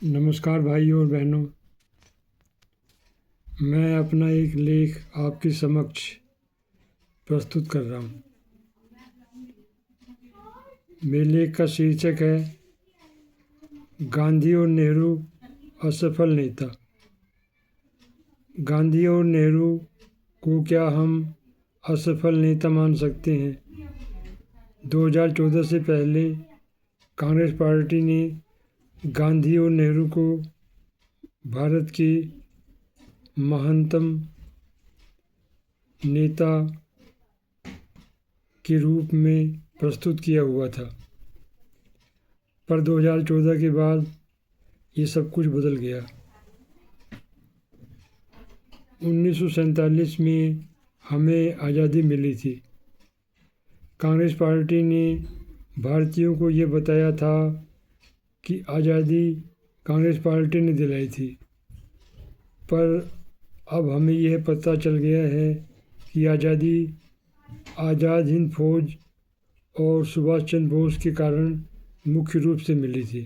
नमस्कार भाइयों और बहनों। मैं अपना एक लेख आपके समक्ष प्रस्तुत कर रहा हूँ। मेरे लेख का शीर्षक है गांधी और नेहरू असफल नेता। गांधी और नेहरू को क्या हम असफल नेता मान सकते हैं? 2014 से पहले कांग्रेस पार्टी ने गांधी और नेहरू को भारत के महानतम नेता के रूप में प्रस्तुत किया हुआ था, पर 2014 के बाद ये सब कुछ बदल गया। 1947 में हमें आज़ादी मिली थी। कांग्रेस पार्टी ने भारतीयों को ये बताया था कि आज़ादी कांग्रेस पार्टी ने दिलाई थी, पर अब हमें यह पता चल गया है कि आज़ादी आज़ाद हिंद फौज और सुभाष चंद्र बोस के कारण मुख्य रूप से मिली थी।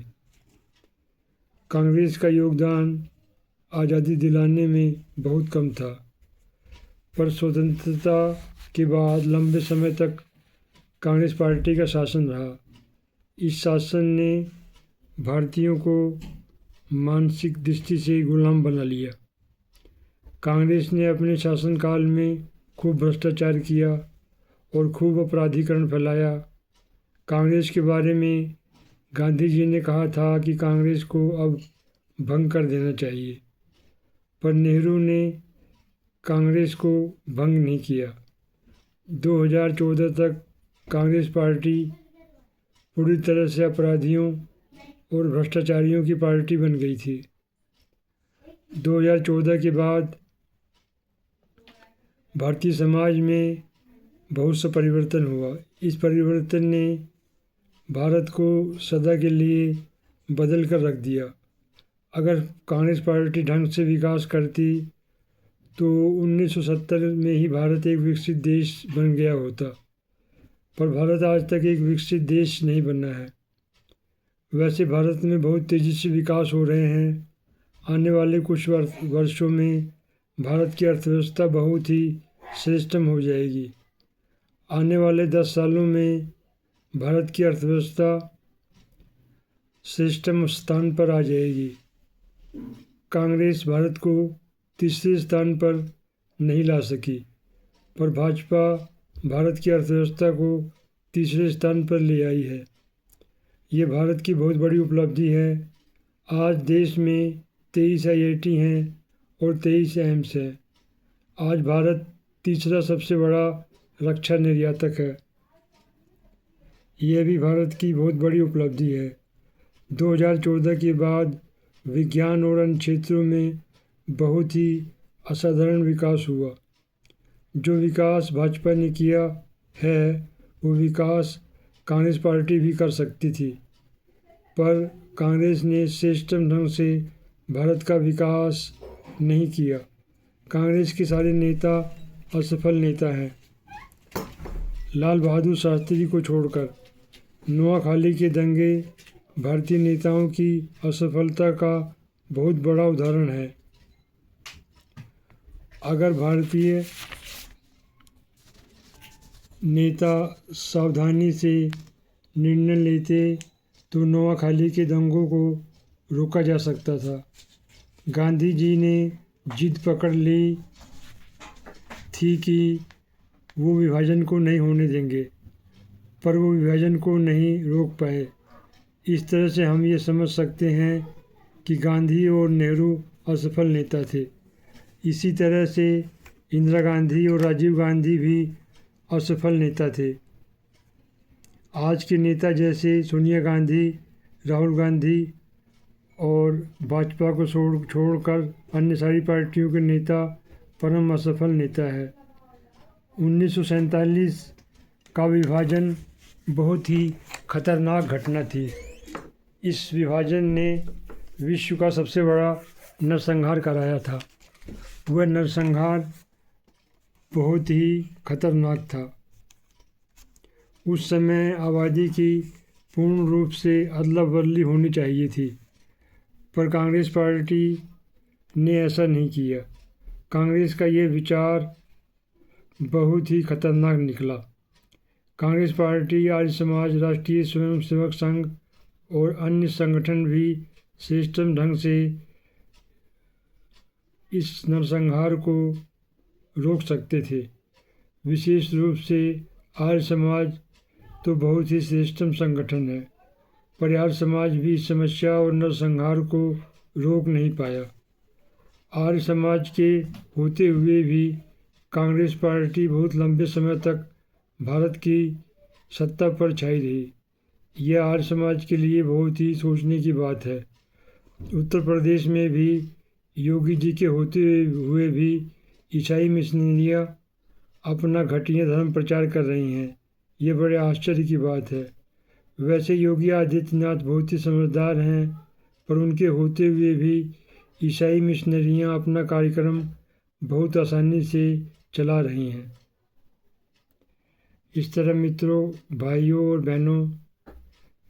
कांग्रेस का योगदान आज़ादी दिलाने में बहुत कम था, पर स्वतंत्रता के बाद लंबे समय तक कांग्रेस पार्टी का शासन रहा। इस शासन ने भारतीयों को मानसिक दृष्टि से गुलाम बना लिया। कांग्रेस ने अपने शासनकाल में खूब भ्रष्टाचार किया और खूब अपराधीकरण फैलाया। कांग्रेस के बारे में गांधी जी ने कहा था कि कांग्रेस को अब भंग कर देना चाहिए, पर नेहरू ने कांग्रेस को भंग नहीं किया। 2014 तक कांग्रेस पार्टी पूरी तरह से अपराधियों और भ्रष्टाचारियों की पार्टी बन गई थी। 2014 के बाद भारतीय समाज में बहुत सा परिवर्तन हुआ। इस परिवर्तन ने भारत को सदा के लिए बदल कर रख दिया। अगर कांग्रेस पार्टी ढंग से विकास करती तो 1970 में ही भारत एक विकसित देश बन गया होता, पर भारत आज तक एक विकसित देश नहीं बना है। वैसे भारत में बहुत तेज़ी से विकास हो रहे हैं। आने वाले कुछ वर्षों में भारत की अर्थव्यवस्था बहुत ही श्रेष्ठतम हो जाएगी। आने वाले 10 सालों में भारत की अर्थव्यवस्था श्रेष्ठतम स्थान पर आ जाएगी। कांग्रेस भारत को तीसरे स्थान पर नहीं ला सकी, पर भाजपा भारत की अर्थव्यवस्था को तीसरे स्थान पर ले आई है। ये भारत की बहुत बड़ी उपलब्धि है। आज देश में 23 IIT हैं और 23 एम्स हैं। आज भारत तीसरा सबसे बड़ा रक्षा निर्यातक है। यह भी भारत की बहुत बड़ी उपलब्धि है। 2014 के बाद विज्ञान और अन्य क्षेत्रों में बहुत ही असाधारण विकास हुआ। जो विकास भाजपा ने किया है वो विकास कांग्रेस पार्टी भी कर सकती थी, पर कांग्रेस ने श्रेष्ठतम ढंग से भारत का विकास नहीं किया। कांग्रेस के सारे नेता असफल नेता हैं। लाल बहादुर शास्त्री को छोड़कर नोआखाली के दंगे भारतीय नेताओं की असफलता का बहुत बड़ा उदाहरण है। अगर भारतीय नेता सावधानी से निर्णय लेते तो नोआखाली के दंगों को रोका जा सकता था। गांधी जी ने जिद पकड़ ली थी कि वो विभाजन को नहीं होने देंगे, पर वो विभाजन को नहीं रोक पाए। इस तरह से हम ये समझ सकते हैं कि गांधी और नेहरू असफल नेता थे। इसी तरह से इंदिरा गांधी और राजीव गांधी भी असफल नेता थे। आज के नेता जैसे सोनिया गांधी, राहुल गांधी और भाजपा को छोड़कर अन्य सारी पार्टियों के नेता परम असफल नेता है। 1947 का विभाजन बहुत ही खतरनाक घटना थी। इस विभाजन ने विश्व का सबसे बड़ा नरसंहार कराया था। वह नरसंहार बहुत ही खतरनाक था। उस समय आबादी की पूर्ण रूप से अदला बदली होनी चाहिए थी, पर कांग्रेस पार्टी ने ऐसा नहीं किया। कांग्रेस का ये विचार बहुत ही खतरनाक निकला। कांग्रेस पार्टी, आर्य समाज, राष्ट्रीय स्वयंसेवक संघ और अन्य संगठन भी सिस्टम ढंग से इस नरसंहार को रोक सकते थे। विशेष रूप से आर्य समाज तो बहुत ही सिस्टम संगठन है, पर आर्य समाज भी इस समस्या और नरसंहार को रोक नहीं पाया। आर्य समाज के होते हुए भी कांग्रेस पार्टी बहुत लंबे समय तक भारत की सत्ता पर छाई रही। यह आर्य समाज के लिए बहुत ही सोचने की बात है। उत्तर प्रदेश में भी योगी जी के होते हुए भी ईसाई मिशनरियाँ अपना घटिया धर्म प्रचार कर रही हैं। ये बड़े आश्चर्य की बात है। वैसे योगी आदित्यनाथ बहुत ही समझदार हैं, पर उनके होते हुए भी ईसाई मिशनरियाँ अपना कार्यक्रम बहुत आसानी से चला रही हैं। इस तरह मित्रों, भाइयों और बहनों,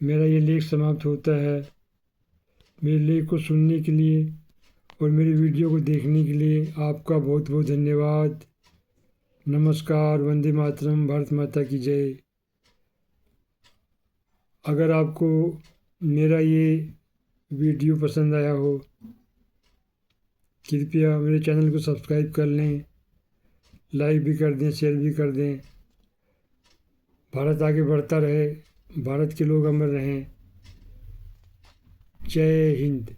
मेरा ये लेख समाप्त होता है। मेरे लेख को सुनने के लिए और मेरी वीडियो को देखने के लिए आपका बहुत बहुत धन्यवाद। नमस्कार, वंदे मातरम, भारत माता की जय। अगर आपको मेरा ये वीडियो पसंद आया हो, कृपया मेरे चैनल को सब्सक्राइब कर लें, लाइक भी कर दें, शेयर भी कर दें। भारत आगे बढ़ता रहे, भारत के लोग अमर रहें। जय हिंद।